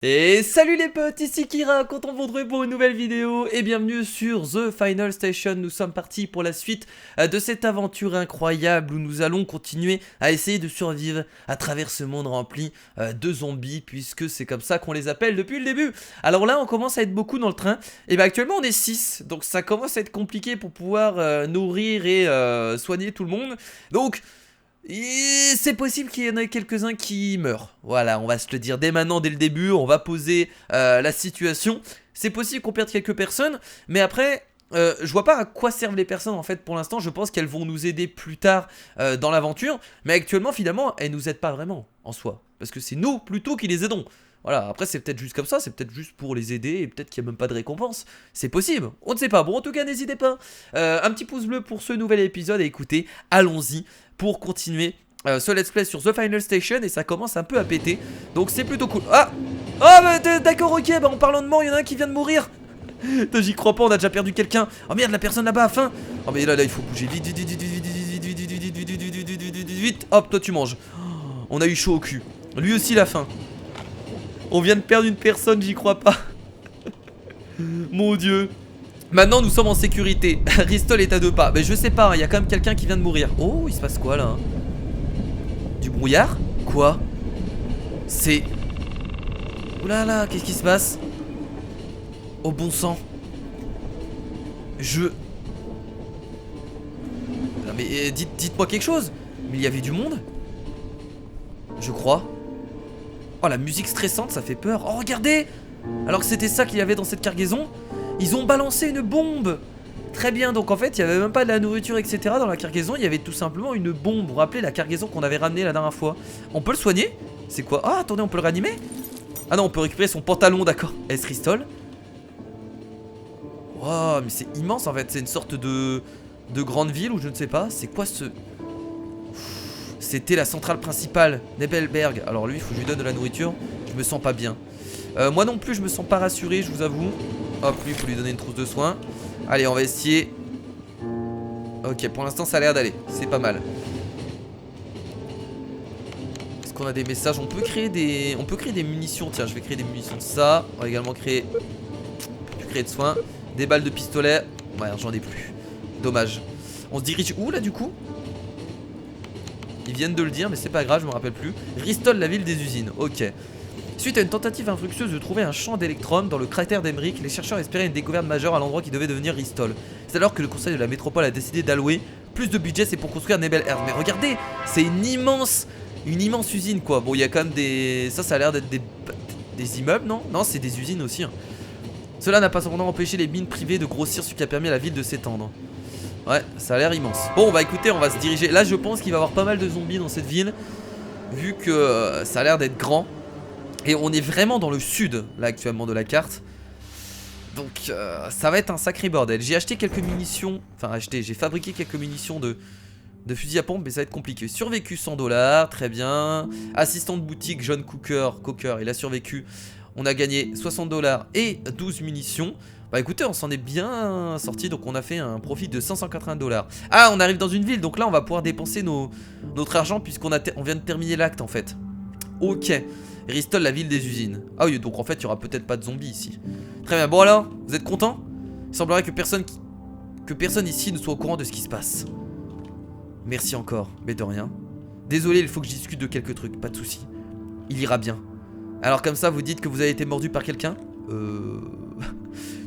Et salut les potes, ici Kira, content de vous retrouver pour une nouvelle vidéo et bienvenue sur The Final Station. Nous sommes partis pour la suite de cette aventure incroyable où nous allons continuer à essayer de survivre à travers ce monde rempli de zombies, puisque c'est comme ça qu'on les appelle depuis le début. Alors là on commence à être beaucoup dans le train, et bien actuellement on est 6, donc ça commence à être compliqué pour pouvoir nourrir et soigner tout le monde. Donc et c'est possible qu'il y en ait quelques-uns qui meurent. Voilà, on va se le dire dès maintenant, dès le début, on va poser la situation. C'est possible qu'on perde quelques personnes, mais après, je vois pas à quoi servent les personnes en fait pour l'instant. Je pense qu'elles vont nous aider plus tard dans l'aventure, mais actuellement, finalement, elles nous aident pas vraiment en soi. Parce que c'est nous plutôt qui les aidons. Voilà, après c'est peut-être juste comme ça, c'est peut-être juste pour les aider et peut-être qu'il n'y a même pas de récompense. C'est possible, on ne sait pas. Bon, en tout cas, n'hésitez pas. Un petit pouce bleu pour ce nouvel épisode et écoutez, allons-y pour continuer ce let's play sur The Final Station et ça commence un peu à péter. Donc c'est plutôt cool. Ah, oh, bah, d'accord, ok, bah en parlant de mort, il y en a un qui vient de mourir. J'y crois pas, on a déjà perdu quelqu'un. Oh merde, la personne là-bas a faim. Oh mais là, il faut bouger vite, vite, vite, vite, vite, vite, vite, vite, vite, vite, vite, vite, vite, vite, vite. Hop, toi tu manges. On a eu chaud au cul. Lui aussi il a faim. On vient de perdre une personne, j'y crois pas. Mon dieu. Maintenant nous sommes en sécurité. Ristol est à 2 pas. Mais je sais pas, il y a quand même quelqu'un qui vient de mourir. Oh, il se passe quoi là? Du brouillard? Quoi? C'est... Oulala, qu'est-ce qui se passe? Oh bon sang. Non mais dites-moi quelque chose. Mais il y avait du monde? Je crois. Oh la musique stressante, ça fait peur. Oh regardez. Alors que c'était ça qu'il y avait dans cette cargaison, ils ont balancé une bombe. Très bien, donc en fait il n'y avait même pas de la nourriture etc dans la cargaison. Il y avait tout simplement une bombe. Vous vous rappelez la cargaison qu'on avait ramenée la dernière fois? On peut le soigner? C'est quoi? Ah attendez, on peut le réanimer? Ah non, on peut récupérer son pantalon, d'accord. Est-ce Ristol? Wow, mais c'est immense en fait. C'est une sorte de grande ville ou je ne sais pas. C'est quoi ce... C'était la centrale principale, Nebelberg. Alors lui, il faut que je lui donne de la nourriture. Je me sens pas bien. Moi non plus, je me sens pas rassuré, je vous avoue. Hop, lui, il faut lui donner une trousse de soins. Allez, on va essayer. Ok, pour l'instant, ça a l'air d'aller. C'est pas mal. Est-ce qu'on a des messages? On peut créer des munitions. Tiens, je vais créer des munitions de ça. On va également créer... On peut plus créer de soins. Des balles de pistolet. Ouais, j'en ai plus. Dommage. On se dirige où, là, du coup? Ils viennent de le dire, mais c'est pas grave, je me rappelle plus. Ristol, la ville des usines. Ok. Suite à une tentative infructueuse de trouver un champ d'électrum dans le cratère d'Emeric, les chercheurs espéraient une découverte majeure à l'endroit qui devait devenir Ristol. C'est alors que le conseil de la métropole a décidé d'allouer plus de budget, c'est pour construire Nebelherz. Mais regardez, c'est une immense usine quoi. Bon, il y a quand même des... Ça a l'air d'être des immeubles, non? Non, c'est des usines aussi. Hein. Cela n'a pas cependant empêché les mines privées de grossir, ce qui a permis à la ville de s'étendre. Ouais, ça a l'air immense. Bon, bah écoutez, on va se diriger. Là, je pense qu'il va y avoir pas mal de zombies dans cette ville, vu que ça a l'air d'être grand. Et on est vraiment dans le sud, là, actuellement, de la carte. Donc, ça va être un sacré bordel. J'ai acheté quelques munitions. Enfin, j'ai fabriqué quelques munitions de fusil à pompe, mais ça va être compliqué. Survécu 100 $, très bien. Assistant de boutique, John Coker, il a survécu. On a gagné 60 $ et 12 munitions. Bah écoutez, on s'en est bien sorti, donc on a fait un profit de 580 $. Ah, on arrive dans une ville, donc là, on va pouvoir dépenser notre argent, puisqu'on vient de terminer l'acte, en fait. Ok. Ristol, la ville des usines. Ah oui, donc en fait, il y aura peut-être pas de zombies ici. Très bien. Bon alors, vous êtes contents? Il semblerait que personne ici ne soit au courant de ce qui se passe. Merci encore, mais de rien. Désolé, il faut que je discute de quelques trucs, pas de soucis. Il ira bien. Alors comme ça, vous dites que vous avez été mordu par quelqu'un?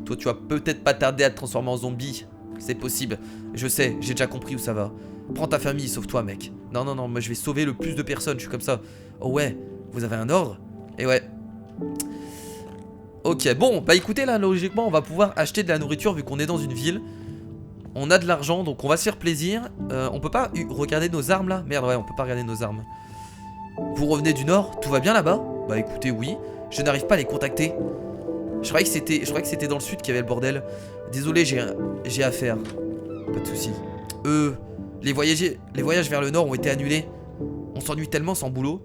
Toi, tu vas peut-être pas tarder à te transformer en zombie. C'est possible. Je sais, j'ai déjà compris où ça va. Prends ta famille, sauve-toi, mec. Non, non, non, moi je vais sauver le plus de personnes, je suis comme ça. Oh ouais. Vous avez un ordre? Et ouais. Ok, bon, bah écoutez, là, logiquement, on va pouvoir acheter de la nourriture vu qu'on est dans une ville. On a de l'argent, donc on va se faire plaisir. On peut pas regarder nos armes, là? Merde, ouais, on peut pas regarder nos armes. Vous revenez du nord? Tout va bien, là-bas? Bah écoutez, oui. Je n'arrive pas à les contacter. Je croyais que c'était dans le sud qu'il y avait le bordel. Désolé, j'ai affaire. Pas de soucis. Les voyages vers le nord ont été annulés. On s'ennuie tellement sans boulot.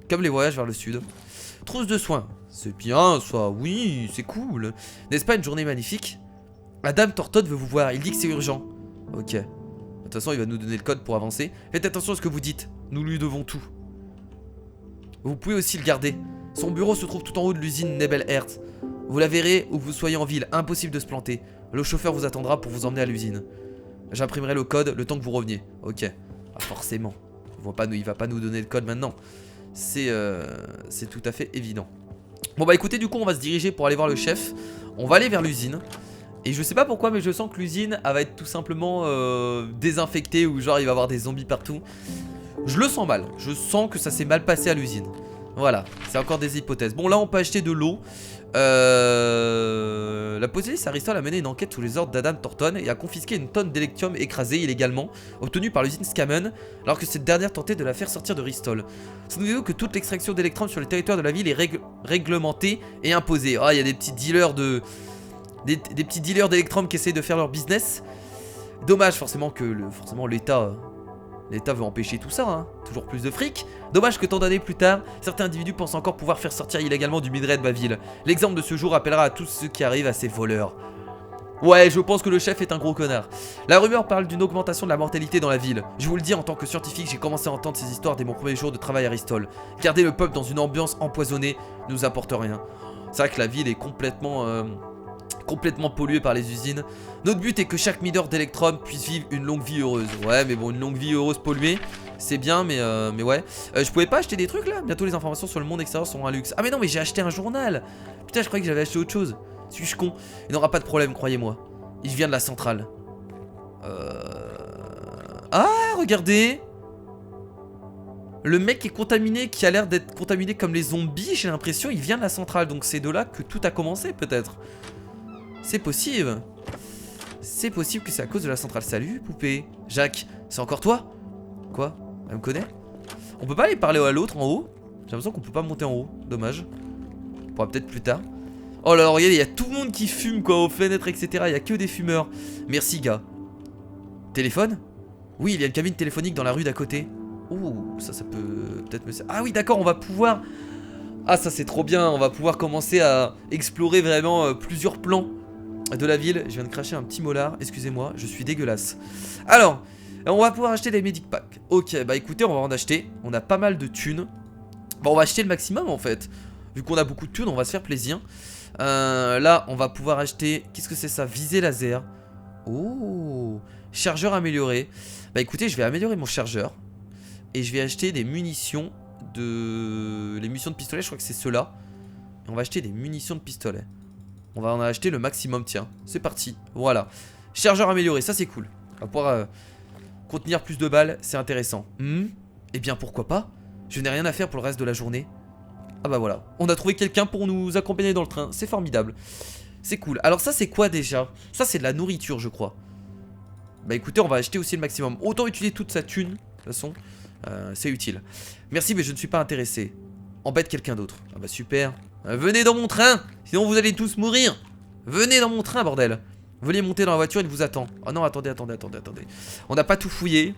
Comme les voyages vers le sud. Trousse de soins. C'est bien ça, oui, c'est cool. N'est-ce pas une journée magnifique? Madame Tortote veut vous voir, il dit que c'est urgent. Ok. De toute façon, il va nous donner le code pour avancer. Faites attention à ce que vous dites. Nous lui devons tout. Vous pouvez aussi le garder. Son bureau se trouve tout en haut de l'usine Nebelherz. Vous la verrez où que vous soyez en ville, impossible de se planter. Le chauffeur vous attendra pour vous emmener à l'usine. J'imprimerai le code le temps que vous reveniez. Ok. Ah, forcément. Il va pas nous donner le code maintenant. C'est tout à fait évident. Bon bah écoutez, du coup on va se diriger pour aller voir le chef. On va aller vers l'usine. Et je sais pas pourquoi mais je sens que l'usine elle va être tout simplement désinfectée. Ou genre il va y avoir des zombies partout. Je le sens mal. Je sens que ça s'est mal passé à l'usine. Voilà, c'est encore des hypothèses. Bon là on peut acheter de l'eau. La police Aristol a mené une enquête sous les ordres d'Adam Thornton et a confisqué une tonne d'électrum écrasé illégalement, obtenue par l'usine Skamen, alors que cette dernière tentait de la faire sortir de Ristol. Souvenez-vous que toute l'extraction d'électrum sur le territoire de la ville est réglementée et imposée. Ah, il y a des petits dealers des petits dealers d'électrum qui essayent de faire leur business. Dommage forcément que l'État veut empêcher tout ça, hein. Toujours plus de fric. Dommage que tant d'années plus tard, certains individus pensent encore pouvoir faire sortir illégalement du minerai de ma ville. L'exemple de ce jour rappellera à tous ceux qui arrivent à ces voleurs. Ouais, je pense que le chef est un gros connard. La rumeur parle d'une augmentation de la mortalité dans la ville. Je vous le dis, en tant que scientifique, j'ai commencé à entendre ces histoires dès mon premier jour de travail à Ristol. Garder le peuple dans une ambiance empoisonnée ne nous apporte rien. C'est vrai que la ville est complètement polluée par les usines. Notre but est que chaque mineur d'électrum puisse vivre une longue vie heureuse. Ouais, mais bon, une longue vie heureuse polluée, c'est bien, mais ouais. Je pouvais pas acheter des trucs là? Bientôt les informations sur le monde extérieur seront un luxe. Ah mais non, mais j'ai acheté un journal. Putain, je croyais que j'avais acheté autre chose. Suis-je con? Il n'aura pas de problème, croyez-moi. Il vient de la centrale. Ah, regardez. Le mec qui est contaminé, qui a l'air d'être contaminé comme les zombies, j'ai l'impression, il vient de la centrale. Donc c'est de là que tout a commencé peut-être. C'est possible. C'est possible que c'est à cause de la centrale. Salut, poupée. Jacques, c'est encore toi? Quoi? Elle me connaît? On peut pas aller parler à l'autre en haut? J'ai l'impression qu'on peut pas monter en haut. Dommage. On pourra peut-être plus tard. Oh là là, regardez, il y a tout le monde qui fume quoi, aux fenêtres, etc. Il y a que des fumeurs. Merci, gars. Téléphone? Oui, il y a une cabine téléphonique dans la rue d'à côté. Ouh, ça peut peut-être me... Ah oui, d'accord, on va pouvoir... Ah, ça c'est trop bien. On va pouvoir commencer à explorer vraiment plusieurs plans de la ville. Je viens de cracher un petit molar, excusez-moi, je suis dégueulasse. Alors, on va pouvoir acheter des medic packs. Ok, bah écoutez, on va en acheter. On a pas mal de thunes. Bon, on va acheter le maximum en fait. Vu qu'on a beaucoup de thunes, on va se faire plaisir. Là, on va pouvoir acheter... Qu'est-ce que c'est ça? Visée laser. Oh, chargeur amélioré. Bah écoutez, je vais améliorer mon chargeur. Et je vais acheter des munitions de... Les munitions de pistolet, je crois que c'est ceux-là. Et on va acheter des munitions de pistolet. On va en acheter le maximum, tiens. C'est parti, voilà. Chargeur amélioré, ça c'est cool. On va pouvoir contenir plus de balles, c'est intéressant. Eh bien pourquoi pas? Je n'ai rien à faire pour le reste de la journée. Ah bah voilà, on a trouvé quelqu'un pour nous accompagner dans le train, c'est formidable. C'est cool. Alors ça c'est quoi déjà? Ça c'est de la nourriture je crois. Bah écoutez, on va acheter aussi le maximum. Autant utiliser toute sa thune, de toute façon. C'est utile. Merci mais je ne suis pas intéressé. Embête quelqu'un d'autre. Ah bah super. Venez dans mon train, sinon vous allez tous mourir. Venez dans mon train bordel. Veuillez monter dans la voiture, il vous attend. Oh non, attendez. On n'a pas tout fouillé.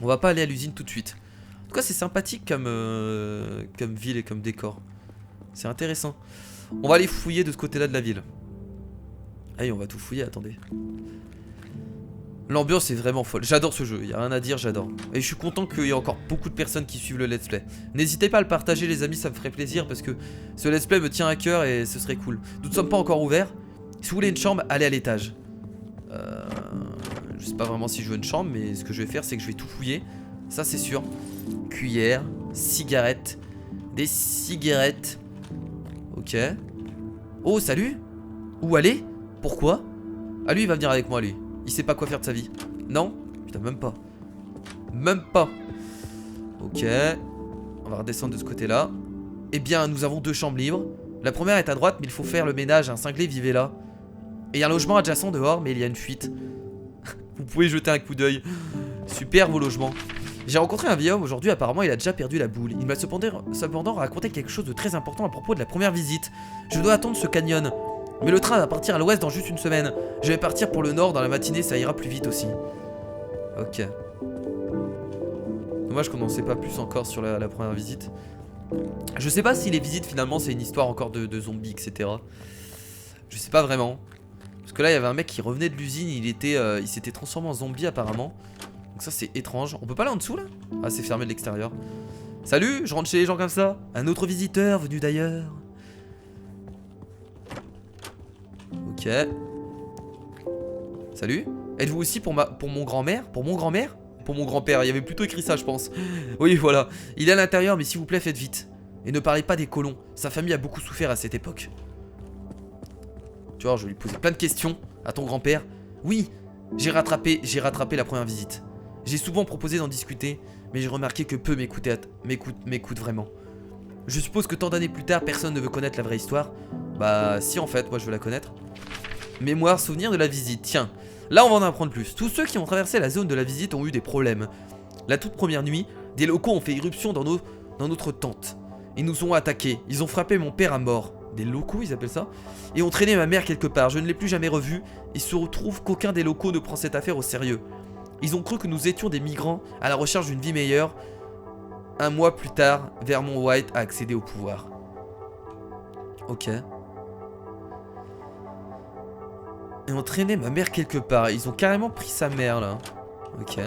On va pas aller à l'usine tout de suite. En tout cas c'est sympathique comme ville et comme décor. C'est intéressant. On va aller fouiller de ce côté là de la ville. Allez, on va tout fouiller, attendez. L'ambiance est vraiment folle, j'adore ce jeu, il n'y a rien à dire, j'adore. Et je suis content qu'il y ait encore beaucoup de personnes qui suivent le let's play. N'hésitez pas à le partager les amis, ça me ferait plaisir parce que ce let's play me tient à cœur et ce serait cool. Nous ne sommes pas encore ouverts. Si vous voulez une chambre, allez à l'étage. Je sais pas vraiment si je veux une chambre, mais ce que je vais faire c'est que je vais tout fouiller. Ça c'est sûr. Cuillère, cigarette, des cigarettes. Ok. Oh salut. Où aller? Pourquoi? Ah lui il va venir avec moi lui. Il sait pas quoi faire de sa vie. Non? Putain, même pas. Même pas. Ok. On va redescendre de ce côté-là. Eh bien, nous avons deux chambres libres. La première est à droite, mais il faut faire le ménage. Un cinglé vivait là. Et il y a un logement adjacent dehors, mais il y a une fuite. Vous pouvez jeter un coup d'œil. Super vos logements. J'ai rencontré un vieil homme aujourd'hui, apparemment il a déjà perdu la boule. Il m'a cependant raconté quelque chose de très important à propos de la première visite. Je dois attendre ce canyon. Mais le train va partir à l'ouest dans juste une semaine. Je vais partir pour le nord dans la matinée, ça ira plus vite aussi. Ok. Dommage qu'on n'en sait pas plus encore sur la première visite. Je sais pas si les visites finalement c'est une histoire encore de zombies, etc. Je sais pas vraiment. Parce que là il y avait un mec qui revenait de l'usine, il s'était transformé en zombie apparemment. Donc ça c'est étrange. On peut pas aller en dessous là? Ah c'est fermé de l'extérieur. Salut, je rentre chez les gens comme ça. Un autre visiteur venu d'ailleurs. Ok. Salut. Êtes-vous aussi pour mon grand-mère? Pour mon grand-mère? Pour mon grand-père, il y avait plutôt écrit ça je pense. Oui voilà, il est à l'intérieur mais s'il vous plaît faites vite. Et ne parlez pas des colons, sa famille a beaucoup souffert à cette époque. Tu vois, je vais lui poser plein de questions à ton grand-père. Oui, j'ai rattrapé la première visite. J'ai souvent proposé d'en discuter, mais j'ai remarqué que peu m'écoutent vraiment. Je suppose que tant d'années plus tard, personne ne veut connaître la vraie histoire. Bah si en fait, moi je veux la connaître. Mémoire, souvenir de la visite, tiens. Là on va en apprendre plus. Tous ceux qui ont traversé la zone de la visite ont eu des problèmes. La toute première nuit, des locaux ont fait irruption dans notre tente. Ils nous ont attaqués, ils ont frappé mon père à mort. Des locaux ils appellent ça? Et ont traîné ma mère quelque part, je ne l'ai plus jamais revue. Il se retrouve qu'aucun des locaux ne prend cette affaire au sérieux. Ils ont cru que nous étions des migrants à la recherche d'une vie meilleure. Un mois plus tard, Vermont White a accédé au pouvoir. Ok. Et ont traîné ma mère quelque part. Ils ont carrément pris sa mère là. Ok.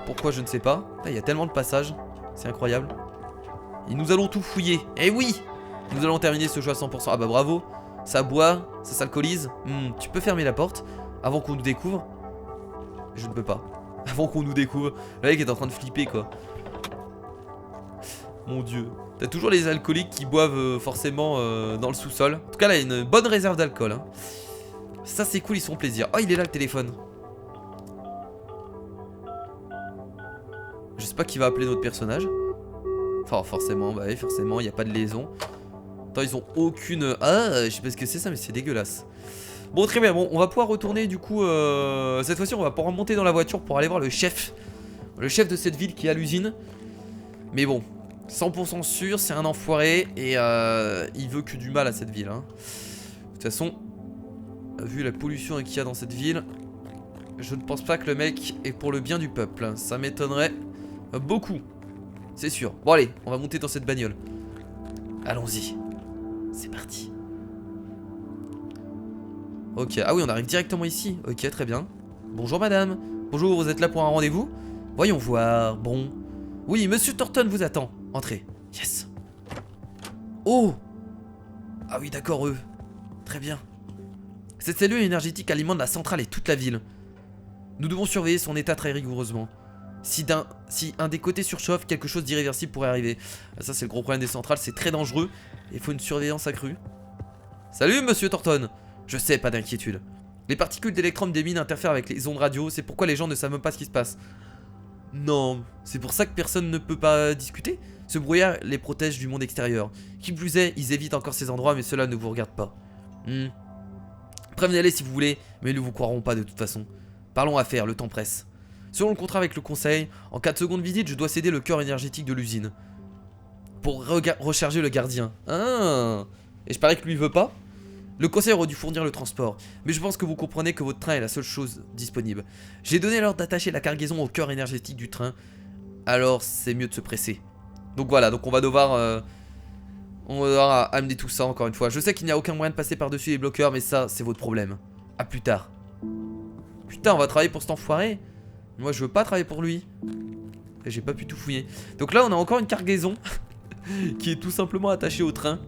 Pourquoi je ne sais pas. Il y a tellement de passages. C'est incroyable. Et nous allons tout fouiller. Eh oui! Nous allons terminer ce jeu à 100%. Ah bah bravo. Ça boit, ça s'alcoolise. Tu peux fermer la porte avant qu'on nous découvre? Je ne peux pas. Avant qu'on nous découvre. Le mec est en train de flipper quoi. Mon dieu. T'as toujours les alcooliques qui boivent forcément dans le sous-sol. En tout cas là il y a une bonne réserve d'alcool hein. Ça c'est cool, ils sont plaisir. Oh il est là le téléphone. Je sais pas qui va appeler notre personnage. Enfin forcément, bah oui forcément, il n'y a pas de liaison. Attends ils ont aucune... Ah je sais pas ce que c'est ça mais c'est dégueulasse. Bon très bien, bon on va pouvoir retourner du coup cette fois-ci on va pouvoir monter dans la voiture pour aller voir le chef. Le chef de cette ville qui est à l'usine. Mais bon, 100% sûr c'est un enfoiré. Et il veut que du mal à cette ville hein. De toute façon, vu la pollution qu'il y a dans cette ville, je ne pense pas que le mec est pour le bien du peuple. Ça m'étonnerait beaucoup. C'est sûr. Bon allez, on va monter dans cette bagnole. Allons-y. C'est parti. Ok, ah oui on arrive directement ici. Ok très bien. Bonjour madame. Bonjour, vous êtes là pour un rendez-vous? Voyons voir, bon. Oui, monsieur Thornton vous attend. Entrez. Yes. Oh. Ah oui d'accord eux. Très bien. Cette cellule énergétique alimente la centrale et toute la ville. Nous devons surveiller son état très rigoureusement. Si un des côtés surchauffe, quelque chose d'irréversible pourrait arriver. Ça c'est le gros problème des centrales, c'est très dangereux. Il faut une surveillance accrue. Salut monsieur Thornton. Je sais, pas d'inquiétude. Les particules d'électrons des mines interfèrent avec les ondes radio, c'est pourquoi les gens ne savent même pas ce qui se passe. Non, c'est pour ça que personne ne peut pas discuter. Ce brouillard les protège du monde extérieur. Qui plus est, ils évitent encore ces endroits mais cela ne vous regarde pas. Prévenez-les si vous voulez, mais ils ne vous croiront pas de toute façon. Parlons affaires, le temps presse. Selon le contrat avec le conseil, en cas de seconde visite, je dois céder le cœur énergétique de l'usine. Pour recharger le gardien. Ah. Et je parie que lui veut pas. Le conseil aurait dû fournir le transport, mais je pense que vous comprenez que votre train est la seule chose disponible. J'ai donné l'ordre d'attacher la cargaison au cœur énergétique du train, alors c'est mieux de se presser. Donc voilà, donc on va devoir amener tout ça encore une fois. Je sais qu'il n'y a aucun moyen de passer par-dessus les bloqueurs, mais ça, c'est votre problème. A plus tard. Putain, on va travailler pour cet enfoiré. Moi, je veux pas travailler pour lui. Et j'ai pas pu tout fouiller. Donc là, on a encore une cargaison qui est tout simplement attachée au train.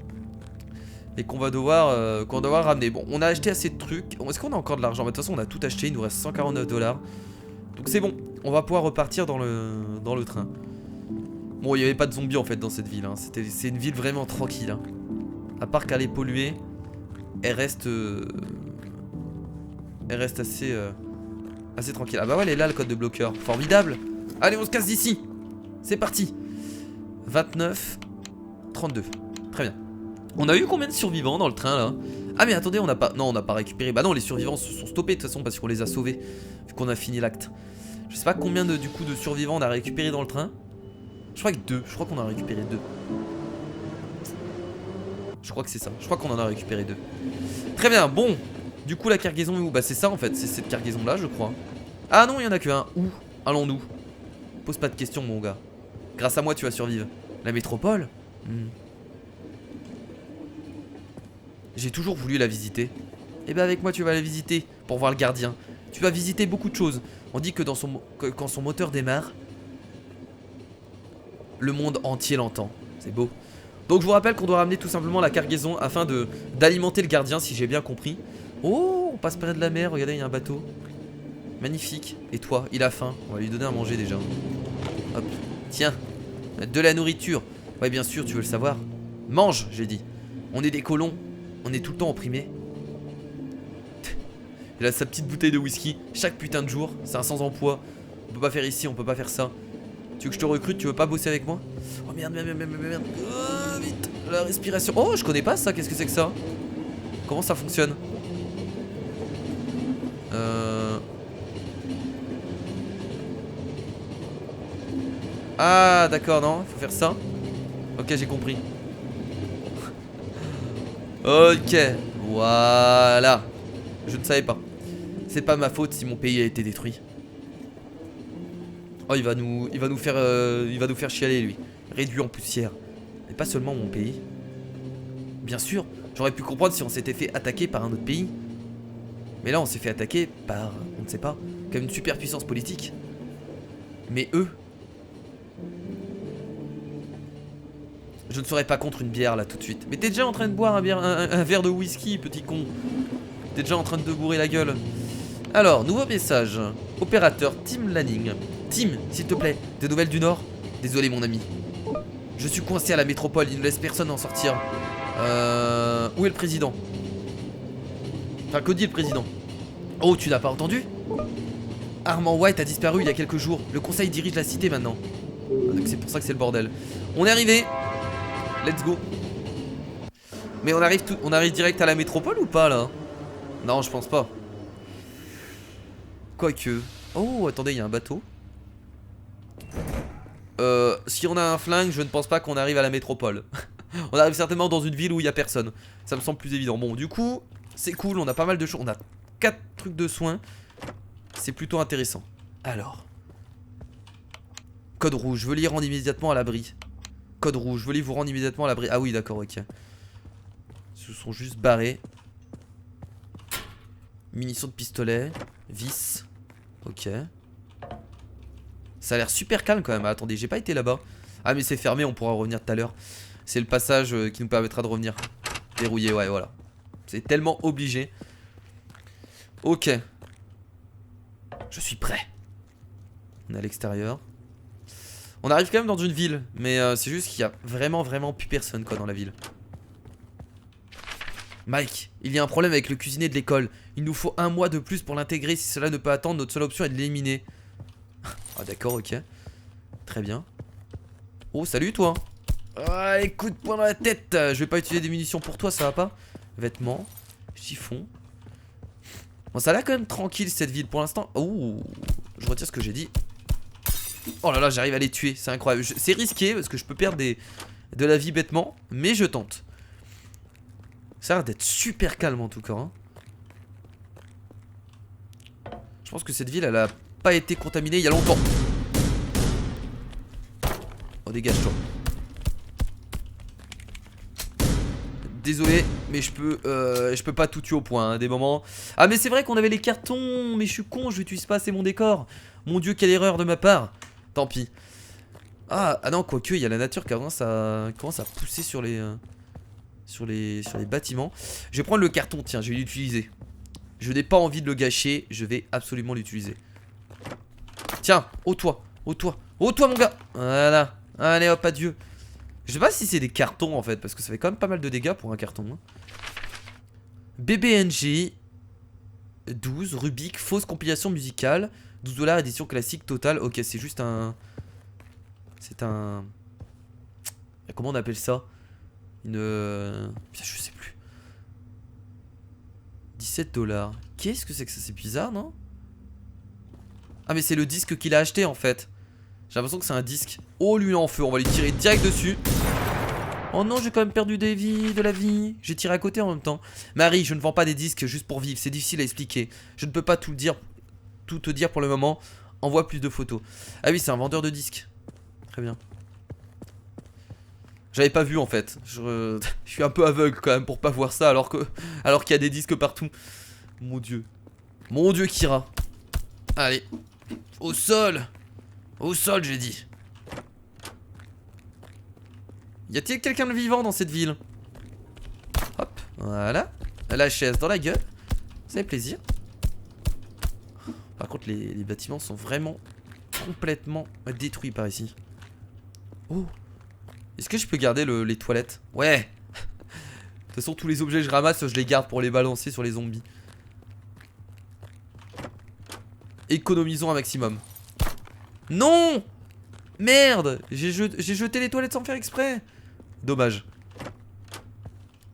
Et qu'on va devoir ramener. Bon, on a acheté assez de trucs. Est-ce qu'on a encore de l'argent? De toute façon, on a tout acheté. Il nous reste 149 $. Donc c'est bon. On va pouvoir repartir dans le train. Bon, il n'y avait pas de zombies en fait dans cette ville. Hein. C'est une ville vraiment tranquille. Hein. À part qu'elle est polluée, elle reste assez tranquille. Ah bah ouais, elle est là le code de bloqueur. Formidable. Allez, on se casse d'ici. C'est parti. 29, 32. Très bien. On a eu combien de survivants dans le train là? Ah mais attendez, on n'a pas... Non, on n'a pas récupéré. Bah non, les survivants se sont stoppés de toute façon parce qu'on les a sauvés. Vu qu'on a fini l'acte. Je sais pas combien de survivants on a récupéré dans le train. Je crois que 2. Je crois qu'on en a récupéré 2. Je crois que c'est ça. Je crois qu'on en a récupéré 2. Très bien, bon. Du coup la cargaison est où? Bah c'est ça en fait. C'est cette cargaison là je crois. Ah non, il y en a que un. Où allons-nous? Pose pas de questions mon gars. Grâce à moi tu vas survivre. La métropole? J'ai toujours voulu la visiter. Et bah avec moi tu vas la visiter pour voir le gardien. Tu vas visiter beaucoup de choses. On dit que quand son moteur démarre, le monde entier l'entend. C'est beau. Donc je vous rappelle qu'on doit ramener tout simplement la cargaison afin d'alimenter le gardien, si j'ai bien compris. Oh, on passe près de la mer, regardez, il y a un bateau. Magnifique. Et toi, il a faim, on va lui donner à manger déjà. Hop, tiens, de la nourriture. Ouais, bien sûr, tu veux le savoir. Mange, j'ai dit. On est des colons, on est tout le temps opprimés. Il a sa petite bouteille de whisky, chaque putain de jour, c'est un sans-emploi. On peut pas faire ici, on peut pas faire ça. Tu veux que je te recrute, tu veux pas bosser avec moi? Oh merde, merde, merde, merde, merde. Oh, vite, la respiration. Oh, je connais pas ça, qu'est-ce que c'est que ça? Comment ça fonctionne? Ah, d'accord, non, il faut faire ça. Ok, j'ai compris. Ok, voilà. Je ne savais pas. C'est pas ma faute si mon pays a été détruit. Oh, il va nous faire chialer, lui. Réduit en poussière. Mais pas seulement mon pays. Bien sûr, j'aurais pu comprendre si on s'était fait attaquer par un autre pays. Mais là, on s'est fait attaquer par, on ne sait pas, comme une superpuissance politique. Mais eux... Je ne serais pas contre une bière là tout de suite. Mais t'es déjà en train de boire un verre de whisky, petit con. T'es déjà en train de te bourrer la gueule. Alors, nouveau message. Opérateur Tim Lanning. Tim, s'il te plaît, des nouvelles du Nord? Désolé mon ami. Je suis coincé à la métropole, il ne laisse personne en sortir. Où est le président? Enfin, que dit le président? Oh, tu n'as pas entendu? Armand White a disparu il y a quelques jours. Le conseil dirige la cité maintenant. Donc c'est pour ça que c'est le bordel. On est arrivé. Let's go. Mais on arrive direct à la métropole ou pas là? Non, je pense pas. Quoique. Oh, attendez, il y a un bateau. Si on a un flingue, je ne pense pas qu'on arrive à la métropole. On arrive certainement dans une ville où il y a personne. Ça me semble plus évident. Bon, du coup, c'est cool, on a pas mal de choses. On a 4 trucs de soins. C'est plutôt intéressant. Alors. Code rouge, veuillez rendre immédiatement à l'abri. Code rouge, veuillez vous rendre immédiatement à l'abri. Ah oui, d'accord, ok. Ils se sont juste barrés. Munitions de pistolet. Vis. Ok. Ça a l'air super calme quand même. Attendez, j'ai pas été là-bas. Ah mais c'est fermé, on pourra revenir tout à l'heure. C'est le passage qui nous permettra de revenir. Verrouillé, ouais, voilà. C'est tellement obligé. Ok. Je suis prêt. On est à l'extérieur. On arrive quand même dans une ville. Mais c'est juste qu'il y a vraiment plus personne quoi dans la ville. Mike, il y a un problème avec le cuisinier de l'école. Il nous faut 1 mois de plus pour l'intégrer. Si cela ne peut attendre, notre seule option est de l'éliminer. Ah d'accord, ok. Très bien. Oh, salut toi. Ah, écoute, point dans la tête. Je vais pas utiliser des munitions pour toi, ça va pas? Vêtements, chiffon. Bon, ça a l'air quand même tranquille cette ville pour l'instant. Oh, je retire ce que j'ai dit. Oh là là, j'arrive à les tuer, c'est incroyable. C'est risqué parce que je peux perdre de la vie bêtement, mais je tente. Ça a l'air d'être super calme en tout cas. Hein. Je pense que cette ville, elle a pas été contaminée il y a longtemps. Oh, dégage-toi. Désolé, mais je peux pas tout tuer au point, hein, des moments. Ah mais c'est vrai qu'on avait les cartons. Mais je suis con, je n'utilise pas assez mon décor. Mon dieu, quelle erreur de ma part. Tant pis. Ah non, quoique, il y a la nature qui commence à pousser sur les bâtiments. Je vais prendre le carton, tiens, je vais l'utiliser. Je n'ai pas envie de le gâcher, je vais absolument l'utiliser. Tiens, au toit mon gars. Voilà, allez hop, adieu. Je sais pas si c'est des cartons en fait, parce que ça fait quand même pas mal de dégâts pour un carton. Hein. BBNG 12, Rubik, fausse compilation musicale, 12 $ édition classique totale. Ok, c'est juste un... C'est un... Comment on appelle ça? Une... Je sais plus. 17 $. Qu'est-ce que c'est que ça? C'est bizarre, non? Ah mais c'est le disque qu'il a acheté en fait. J'ai l'impression que c'est un disque. Oh lui il est en feu, on va lui tirer direct dessus. Oh non, j'ai quand même perdu de la vie. J'ai tiré à côté en même temps. Marie, je ne vends pas des disques juste pour vivre, c'est difficile à expliquer. Je ne peux pas tout te dire pour le moment. Envoie plus de photos. Ah oui, c'est un vendeur de disques. Très bien. J'avais pas vu en fait. Je suis un peu aveugle quand même pour pas voir ça alors qu'il y a des disques partout. Mon dieu. Mon dieu, Kira. Allez. Au sol. Au sol, j'ai dit. Y a-t-il quelqu'un de vivant dans cette ville? Hop, voilà. La chaise dans la gueule. Ça fait plaisir. Par contre, les bâtiments sont vraiment complètement détruits par ici. Oh. Est-ce que je peux garder les toilettes? Ouais. De toute façon, tous les objets que je ramasse, je les garde pour les balancer sur les zombies. Économisons un maximum. Non! Merde! J'ai jeté les toilettes sans faire exprès. Dommage.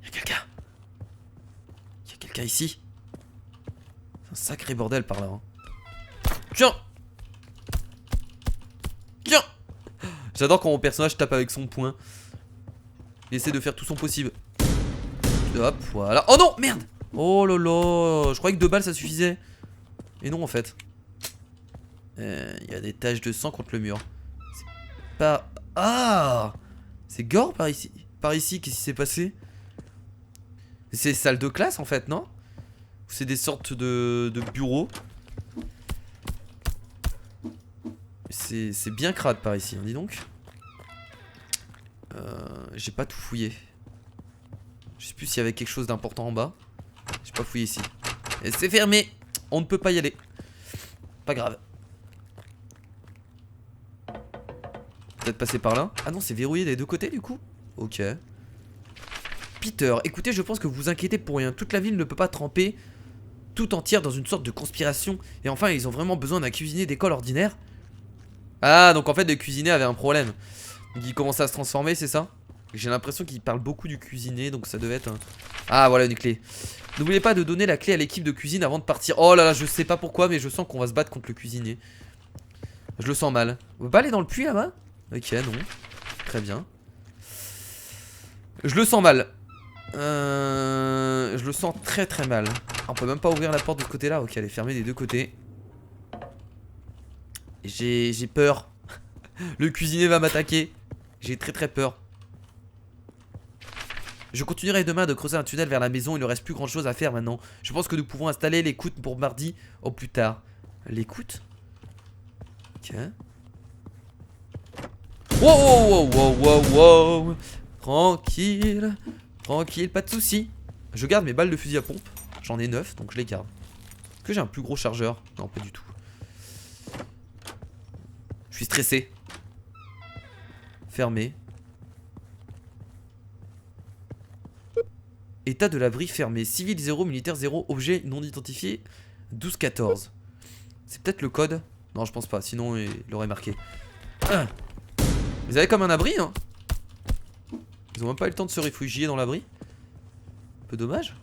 Y'a quelqu'un. Y'a quelqu'un ici. C'est un sacré bordel par là. Hein. Tiens! Tiens! J'adore quand mon personnage tape avec son poing. Il essaie de faire tout son possible. Hop, voilà. Oh non! Merde! Oh lolo! Je croyais que 2 balles ça suffisait. Et non en fait. Il y a des taches de sang contre le mur. C'est pas... Ah! C'est gore par ici. Par ici, qu'est-ce qui s'est passé? C'est salle de classe en fait, non? Ou c'est des sortes de bureaux? C'est bien crade par ici, hein, dis donc. J'ai pas tout fouillé. Je sais plus s'il y avait quelque chose d'important en bas. J'ai pas fouillé ici. Et c'est fermé. On ne peut pas y aller. Pas grave. Peut-être passer par là. Ah non, c'est verrouillé des deux côtés du coup. Ok. Peter, écoutez, je pense que vous vous inquiétez pour rien. Toute la ville ne peut pas tremper tout entière dans une sorte de conspiration. Et enfin, ils ont vraiment besoin d'un cuisinier d'école ordinaire. Ah, donc en fait, le cuisinier avait un problème. Donc il commence à se transformer, c'est ça? J'ai l'impression qu'il parle beaucoup du cuisinier, donc ça devait être un... Ah, voilà une clé. N'oubliez pas de donner la clé à l'équipe de cuisine avant de partir. Oh là là, je sais pas pourquoi, mais je sens qu'on va se battre contre le cuisinier. Je le sens mal. On peut pas aller dans le puits là-bas? Ok, non. Très bien. Je le sens mal. Je le sens très très mal. On peut même pas ouvrir la porte de ce côté-là. Ok, elle est fermée des deux côtés. J'ai peur. Le cuisinier va m'attaquer. J'ai très très peur. Je continuerai demain de creuser un tunnel vers la maison. Il ne reste plus grand chose à faire maintenant. Je pense que nous pouvons installer l'écoute pour mardi au plus tard. L'écoute? Ok. Wow, wow, wow, wow, wow. Tranquille. Tranquille, pas de soucis. Je garde mes balles de fusil à pompe. J'en ai 9, donc je les garde. Est-ce que j'ai un plus gros chargeur? Non, pas du tout. Je suis stressé. Fermé. État de l'abri fermé. Civil 0, militaire 0, objet non identifié 12-14. C'est peut-être le code? Non, je pense pas, sinon il l'aurait marqué. Vous avez comme un abri, hein? Ils ont même pas eu le temps de se réfugier dans l'abri. Un peu dommage.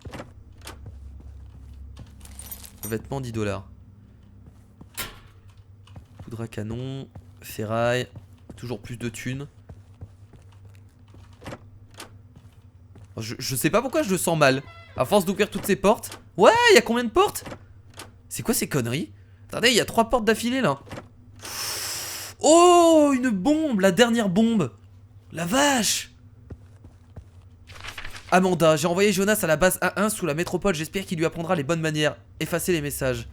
Vêtements 10 $. Poudre à canon. Ferraille. Toujours plus de thunes. Je sais pas pourquoi je le sens mal. À force d'ouvrir toutes ces portes. Ouais, il y a combien de portes? C'est quoi ces conneries? Attendez, il y a 3 portes d'affilée là. Oh, une bombe, la dernière bombe. La vache. Amanda, j'ai envoyé Jonas à la base A1 sous la métropole. J'espère qu'il lui apprendra les bonnes manières. Effacer les messages.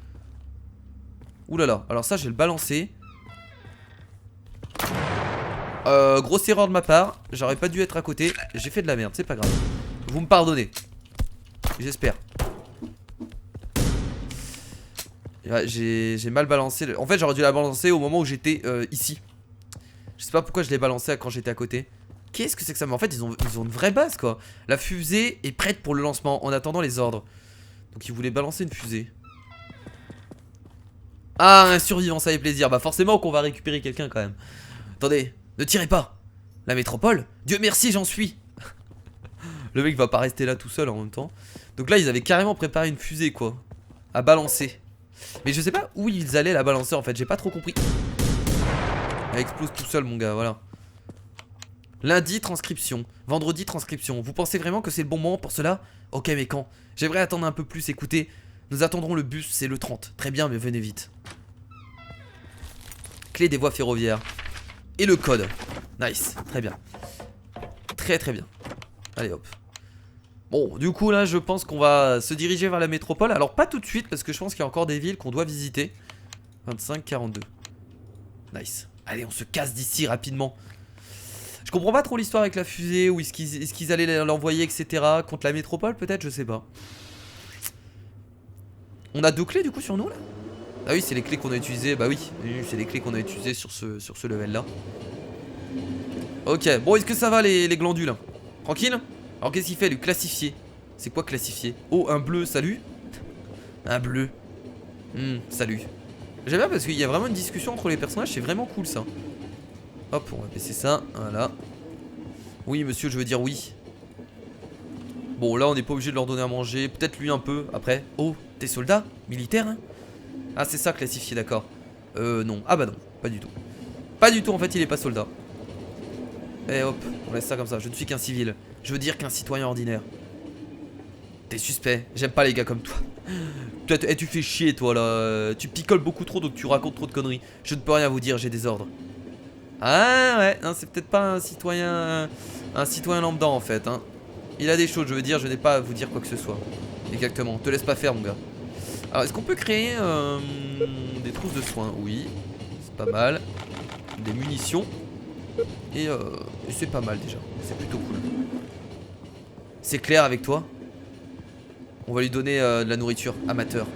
Ouh là là, alors ça je vais le balancer. Grosse erreur de ma part. J'aurais pas dû être à côté. J'ai fait de la merde, c'est pas grave. Vous me pardonnez. J'espère. J'ai mal balancé. En fait, j'aurais dû la balancer au moment où j'étais ici. Je sais pas pourquoi je l'ai balancé quand j'étais à côté. Qu'est-ce que c'est que ça? Mais en fait, ils ont une vraie base quoi. La fusée est prête pour le lancement en attendant les ordres. Donc, ils voulaient balancer une fusée. Ah, un survivant, ça fait plaisir. Bah, forcément qu'on va récupérer quelqu'un quand même. Attendez, ne tirez pas. La métropole? Dieu merci, j'en suis. Le mec va pas rester là tout seul en même temps. Donc là, ils avaient carrément préparé une fusée quoi. À balancer. Mais je sais pas où ils allaient la balancer en fait, j'ai pas trop compris. Elle explose tout seul mon gars, voilà. Lundi, transcription. Vendredi, transcription. Vous pensez vraiment que c'est le bon moment pour cela? Ok mais quand? J'aimerais attendre un peu plus, écoutez. Nous attendrons le bus, c'est le 30. Très bien mais venez vite. Clé des voies ferroviaires. Et le code. Nice, très bien. Très très bien. Allez hop. Bon, du coup là je pense qu'on va se diriger vers la métropole. Alors pas tout de suite parce que je pense qu'il y a encore des villes qu'on doit visiter. 25, 42. Nice. Allez, on se casse d'ici rapidement. Je comprends pas trop l'histoire avec la fusée, ou est-ce qu'ils allaient l'envoyer, etc. Contre la métropole peut-être, je sais pas. On a 2 clés du coup sur nous là? Ah oui, c'est les clés qu'on a utilisées, bah oui, c'est les clés qu'on a utilisées sur ce level là. Ok, bon, est-ce que ça va les glandules hein? Tranquille? Alors qu'est-ce qu'il fait lui? Classifier. C'est quoi classifier? Oh, un bleu, salut. Un bleu. Salut. J'aime bien parce qu'il y a vraiment une discussion entre les personnages, c'est vraiment cool ça. Hop, on va baisser ça, voilà. Oui monsieur, je veux dire oui. Bon là on n'est pas obligé de leur donner à manger. Peut-être lui un peu, après. Oh, t'es soldat? Militaire hein? Ah c'est ça classifié, d'accord. Non, ah bah non, pas du tout. Pas du tout en fait, il est pas soldat. Eh hop, on laisse ça comme ça, je ne suis qu'un civil. Je veux dire qu'un citoyen ordinaire. T'es suspect, j'aime pas les gars comme toi. Tu fais chier toi là. Tu picoles beaucoup trop donc tu racontes trop de conneries. Je ne peux rien vous dire, j'ai des ordres. Ah ouais, non c'est peut-être pas un citoyen lambda en fait hein. Il a des choses, je veux dire, je n'ai pas à vous dire quoi que ce soit. Exactement, te laisse pas faire mon gars. Alors est-ce qu'on peut créer des trousses de soins? Oui, c'est pas mal. Des munitions. Et c'est pas mal déjà, c'est plutôt cool. C'est clair avec toi? On va lui donner de la nourriture, amateur.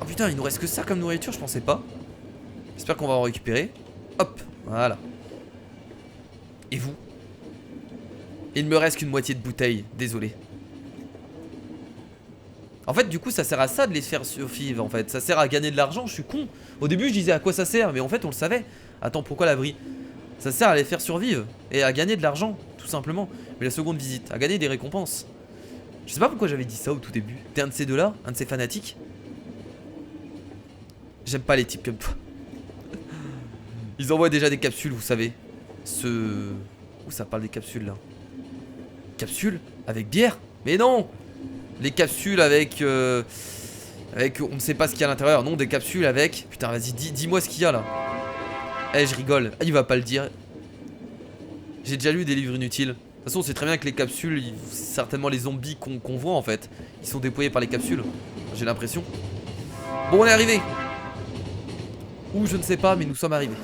Oh putain, il nous reste que ça comme nourriture, je pensais pas. J'espère qu'on va en récupérer. Hop, voilà. Et vous? Il me reste qu'une moitié de bouteille, désolé. En fait, du coup, ça sert à ça de les faire survivre, en fait. Ça sert à gagner de l'argent, je suis con. Au début, je disais à quoi ça sert, mais en fait, on le savait. Attends, pourquoi l'abri? Ça sert à les faire survivre et à gagner de l'argent, tout simplement. Mais la seconde visite, à gagner des récompenses. Je sais pas pourquoi j'avais dit ça au tout début. T'es un de ces deux-là? Un de ces fanatiques? J'aime pas les types comme toi. Ils envoient déjà des capsules, vous savez. Où ça parle des capsules là? Capsules? Avec bière? Mais non! Les capsules avec... on ne sait pas ce qu'il y a à l'intérieur. Non, des capsules avec... Putain, vas-y, dis-moi ce qu'il y a là. Eh, je rigole. Ah, il va pas le dire. J'ai déjà lu des livres inutiles. De toute façon, on sait très bien que les capsules, c'est certainement les zombies qu'on voit en fait. Ils sont déployés par les capsules. J'ai l'impression. Bon, on est arrivé. Ou je ne sais pas, mais nous sommes arrivés.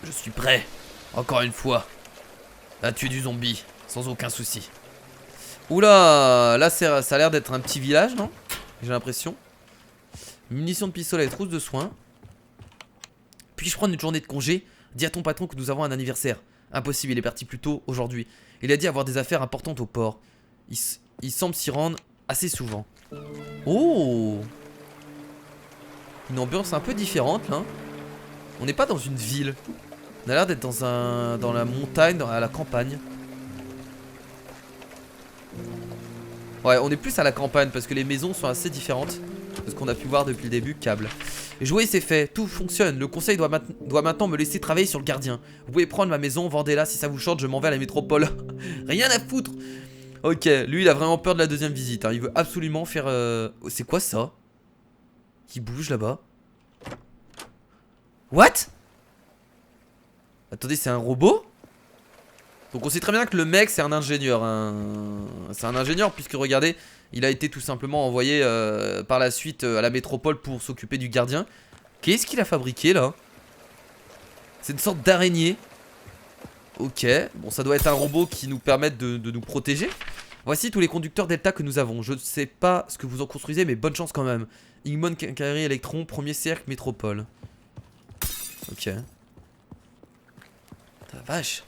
Je suis prêt. Encore une fois. À tuer du zombie. Sans aucun souci. Oula, là ça a l'air d'être un petit village, non? J'ai l'impression. Munitions de pistolet, trousse de soins. Puis-je prendre une journée de congé? Dis à ton patron que nous avons un anniversaire. Impossible, il est parti plus tôt aujourd'hui. Il a dit avoir des affaires importantes au port. Il semble s'y rendre assez souvent. Oh! Une ambiance un peu différente là. On n'est pas dans une ville. On a l'air d'être dans la montagne, à la campagne. Ouais, on est plus à la campagne parce que les maisons sont assez différentes de ce qu'on a pu voir depuis le début. Câble. Jouer c'est fait, tout fonctionne. Le conseil doit maintenant me laisser travailler sur le gardien. Vous pouvez prendre ma maison, vendez-la si ça vous chante, je m'en vais à la métropole. Rien à foutre. Ok, lui il a vraiment peur de la deuxième visite hein. Il veut absolument faire... C'est quoi ça? Qui bouge là-bas? What? Attendez, c'est un robot? Donc on sait très bien que le mec c'est un ingénieur hein. C'est un ingénieur puisque regardez, il a été tout simplement envoyé par la suite à la métropole pour s'occuper du gardien. Qu'est-ce qu'il a fabriqué là? C'est une sorte d'araignée. Ok, bon ça doit être un robot qui nous permette de nous protéger. Voici tous les conducteurs Delta que nous avons. Je ne sais pas ce que vous en construisez mais bonne chance quand même. Igmon, Quincaillerie, Electron, premier cercle, métropole. Ok. La vache.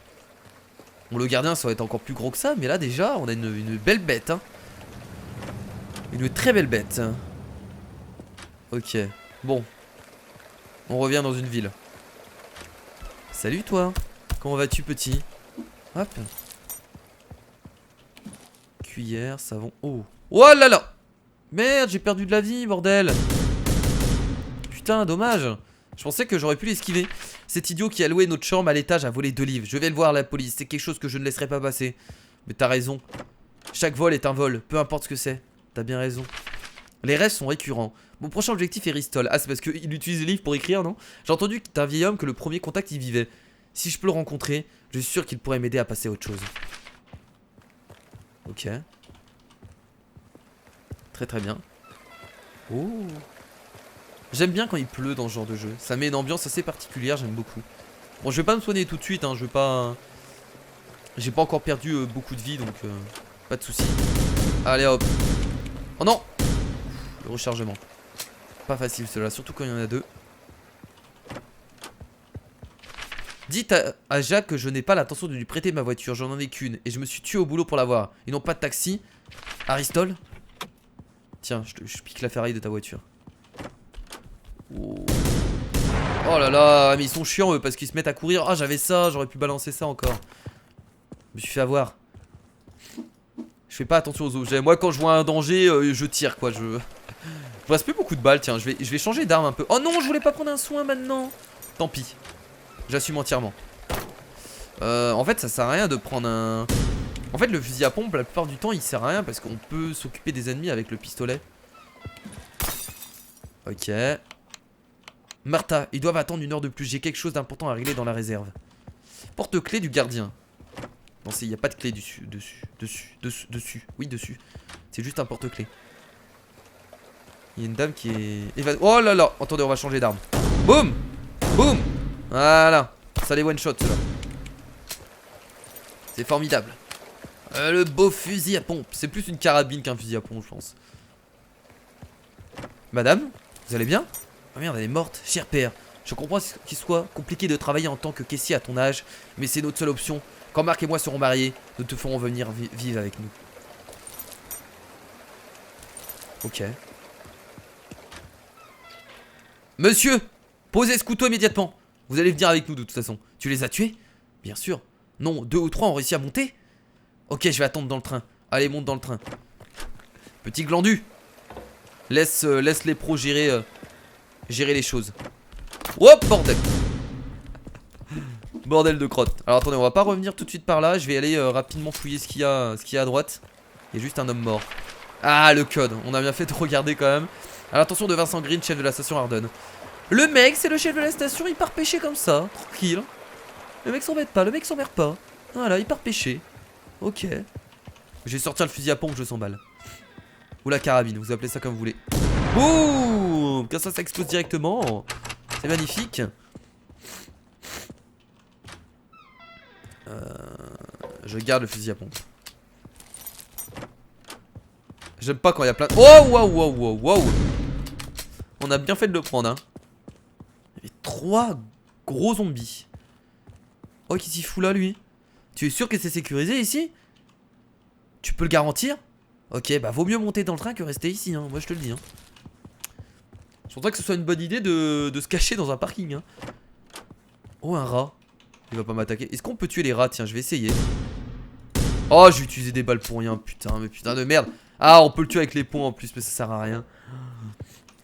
Bon, le gardien ça va être encore plus gros que ça, mais là déjà on a une belle bête hein. Une très belle bête. Ok, bon. On revient dans une ville. Salut toi. Comment vas-tu petit? Hop. Cuillère, savon. Oh. Oh là là. Merde, j'ai perdu de la vie, bordel. Putain, dommage. Je pensais que j'aurais pu l'esquiver. Cet idiot qui a loué notre chambre à l'étage a volé 2 livres. Je vais le voir à la police, c'est quelque chose que je ne laisserai pas passer. Mais t'as raison. Chaque vol est un vol, peu importe ce que c'est. T'as bien raison. Les rêves sont récurrents. Mon prochain objectif est Ristol. Ah, c'est parce qu'il utilise les livres pour écrire, non? J'ai entendu que t'es un vieil homme que le premier contact y vivait. Si je peux le rencontrer, je suis sûr qu'il pourrait m'aider à passer à autre chose. Ok. Très très bien. Oh. J'aime bien quand il pleut dans ce genre de jeu. Ça met une ambiance assez particulière, j'aime beaucoup. Bon, je vais pas me soigner tout de suite, hein. Je vais pas... J'ai pas encore perdu beaucoup de vie, donc pas de soucis. Allez hop. Oh non. Le rechargement. Pas facile cela, surtout quand il y en a deux. Dites à Jacques que je n'ai pas l'intention de lui prêter ma voiture, j'en ai qu'une. Et je me suis tué au boulot pour l'avoir. Ils n'ont pas de taxi. Aristole. Tiens, je pique la ferraille de ta voiture. Oh. Oh là là, mais ils sont chiants eux parce qu'ils se mettent à courir. Ah, j'avais ça, j'aurais pu balancer ça encore. Je me suis fait avoir. Je fais pas attention aux objets. Moi, quand je vois un danger, je tire quoi. Je me reste plus beaucoup de balles. Tiens, je vais changer d'arme un peu. Oh non, je voulais pas prendre un soin maintenant. Tant pis. J'assume entièrement. En fait, ça sert à rien de prendre un... En fait, le fusil à pompe, la plupart du temps, il sert à rien parce qu'on peut s'occuper des ennemis avec le pistolet. Ok. Martha, ils doivent attendre 1 heure de plus. J'ai quelque chose d'important à régler dans la réserve. Porte-clés du gardien. Non, il n'y a pas de clé dessus. Oui, dessus. C'est juste un porte-clés. Il y a une dame qui est... Oh là là. Attendez, on va changer d'arme. Boum. Boum. Voilà. Ça les one-shot, ceux-là. C'est formidable. Le beau fusil à pompe. C'est plus une carabine qu'un fusil à pompe, je pense. Madame, vous allez bien? Oh merde, elle est morte. Cher père, je comprends qu'il soit compliqué de travailler en tant que caissier à ton âge, mais c'est notre seule option. Quand Marc et moi serons mariés, nous te ferons venir vivre avec nous. Ok. Monsieur, posez ce couteau immédiatement. Vous allez venir avec nous de toute façon. Tu les as tués? Bien sûr. Non, 2 ou 3 ont réussi à monter. Ok, je vais attendre dans le train. Allez, monte dans le train. Petit glandu. Laisse les pros gérer les choses. Hop, bordel. Bordel de crotte. Alors attendez, on va pas revenir tout de suite par là. Je vais aller rapidement fouiller ce qu'il y a à droite. Il y a juste un homme mort. Ah, le code. On a bien fait de regarder quand même. À l'attention de Vincent Green, chef de la station Arden. Le mec, c'est le chef de la station. Il part pêcher comme ça. Tranquille. Le mec s'embête pas. Le mec s'emmerde pas. Voilà, il part pêcher. Ok. Je vais sortir le fusil à pompe, je s'emballe. Ou la carabine, vous appelez ça comme vous voulez. Boum. Comme ça explose directement. C'est magnifique. Je garde le fusil à pompe. J'aime pas quand il y a plein de... Oh, wow. On a bien fait de le prendre, hein. Il y avait 3 gros zombies. Oh, qui s'y fout là, lui? Tu es sûr que c'est sécurisé ici? Tu peux le garantir? Ok, bah vaut mieux monter dans le train que rester ici, hein. Moi je te le dis, hein. Je pense pas que ce soit une bonne idée de se cacher dans un parking, hein. Oh, un rat. Il va pas m'attaquer. Est-ce qu'on peut tuer les rats? Tiens, je vais essayer. Oh, j'ai utilisé des balles pour rien. Putain, mais putain de merde. Ah, on peut le tuer avec les ponts en plus, mais ça sert à rien.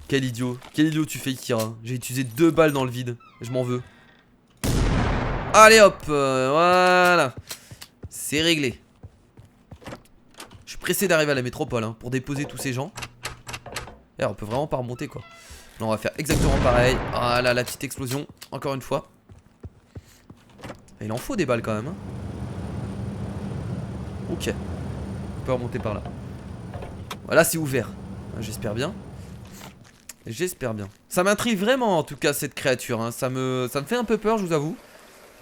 Quel idiot. Quel idiot tu fais, Kira. J'ai utilisé 2 balles dans le vide. Je m'en veux. Allez hop, voilà. C'est réglé. Je suis pressé d'arriver à la métropole, hein, pour déposer tous ces gens. Et on peut vraiment pas remonter quoi. Là on va faire exactement pareil. Voilà, la petite explosion. Encore une fois. Et il en faut des balles quand même, hein. Ok. On peut remonter par là. Voilà, c'est ouvert. J'espère bien. J'espère bien. Ça m'intrigue vraiment en tout cas cette créature, hein. Ça me fait un peu peur, je vous avoue.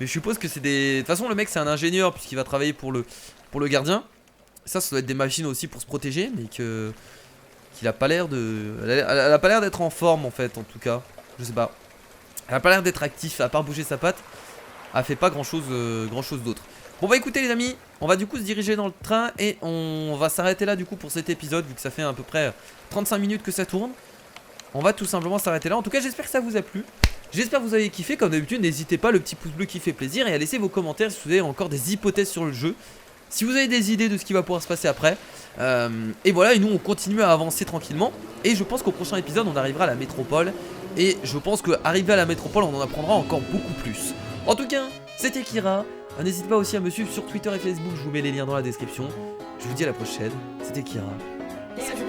Mais je suppose que c'est des... De toute façon le mec c'est un ingénieur puisqu'il va travailler pour le gardien. Ça doit être des machines aussi pour se protéger. Mais qu'il a pas l'air de... Elle a pas l'air d'être en forme en fait en tout cas. Je sais pas. Elle a pas l'air d'être actif. À part bouger sa patte, elle fait pas grand chose d'autre. Bon bah écoutez les amis, on va du coup se diriger dans le train. Et on va s'arrêter là du coup pour cet épisode. Vu que ça fait à peu près 35 minutes que ça tourne. On va tout simplement s'arrêter là. En tout cas j'espère que ça vous a plu. J'espère que vous avez kiffé. Comme d'habitude n'hésitez pas, le petit pouce bleu qui fait plaisir. Et à laisser vos commentaires si vous avez encore des hypothèses sur le jeu. Si vous avez des idées de ce qui va pouvoir se passer après. Et voilà, et nous on continue à avancer tranquillement. Et je pense qu'au prochain épisode on arrivera à la métropole. Et je pense qu'arriver à la métropole on en apprendra encore beaucoup plus. En tout cas, c'était Kira. N'hésitez pas aussi à me suivre sur Twitter et Facebook. Je vous mets les liens dans la description. Je vous dis à la prochaine. C'était Kira. Salut.